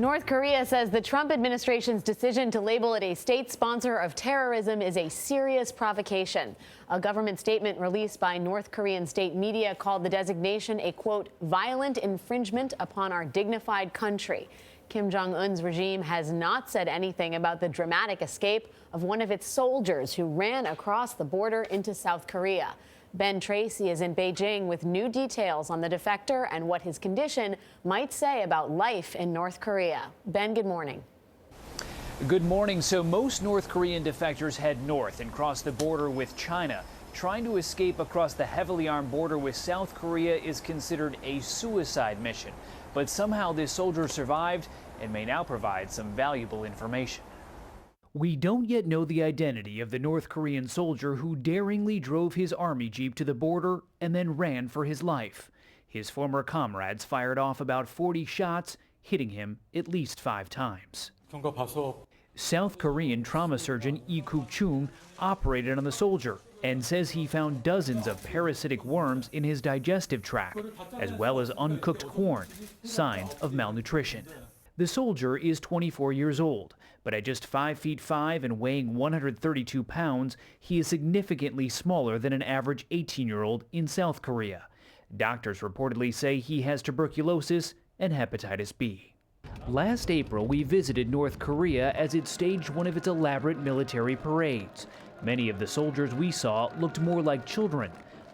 North Korea says the Trump administration's decision to label it a state sponsor of terrorism is a serious provocation. A government statement released by North Korean state media called the designation a, quote, violent infringement upon our dignified country. Kim Jong Un's regime has not said anything about the dramatic escape of one of its soldiers who ran across the border into South Korea. Tracy is in Beijing with new details on the defector and what his condition might say about life in North Korea. Good morning. Good morning. So most North Korean defectors head north and cross the border with China. Trying to escape across the heavily armed border with South Korea is considered a suicide mission. But somehow this soldier survived and may now provide some valuable information. We don't yet know the identity of the North Korean soldier who daringly drove his army jeep to the border and then ran for his life. His former comrades fired off about 40 shots, hitting him at least 5 times. South Korean trauma surgeon Lee Kuk-chung operated on the soldier and says he found dozens of parasitic worms in his digestive tract, as well as uncooked corn, signs of malnutrition. The soldier is 24 years old, but at just 5'5" and weighing 132 pounds, he is significantly smaller than an average 18-year-old in South Korea. Doctors reportedly say he has tuberculosis and hepatitis B. Last April, we visited North Korea as it staged one of its elaborate military parades. Many of the soldiers we saw looked more like children,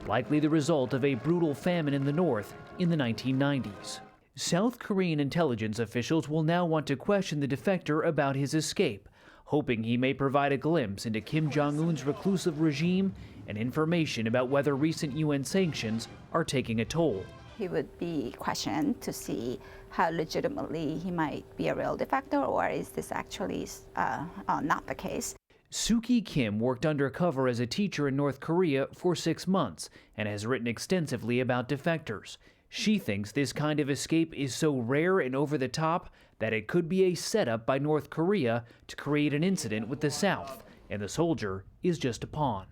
likely the result of a brutal famine in the north in the 1990s. South Korean intelligence officials will now want to question the defector about his escape, hoping he may provide a glimpse into Kim Jong Un's reclusive regime and information about whether recent UN sanctions are taking a toll. He would be questioned to see how legitimately he might be a real defector, or is this actually not the case. Suki Kim worked undercover as a teacher in North Korea for 6 months and has written extensively about defectors. She thinks this kind of escape is so rare and over the top that it could be a setup by North Korea to create an incident with the South, and the soldier is just a pawn.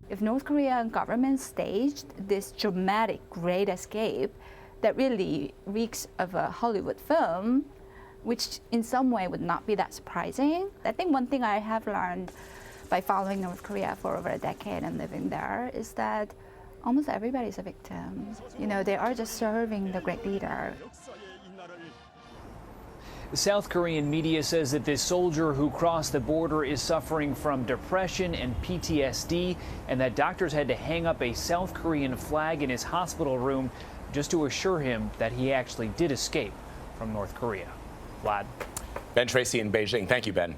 If North Korean government staged this dramatic great escape that really reeks of a Hollywood film, which in some way would not be that surprising. I think one thing I have learned by following North Korea for over a decade and living there is that almost everybody's a victim. You know, they are just serving the great leader. South Korean media says that this soldier who crossed the border is suffering from depression and PTSD, and that doctors had to hang up a South Korean flag in his hospital room just to assure him that he actually did escape from North Korea. Vlad. Tracy in Beijing. Thank you, Ben.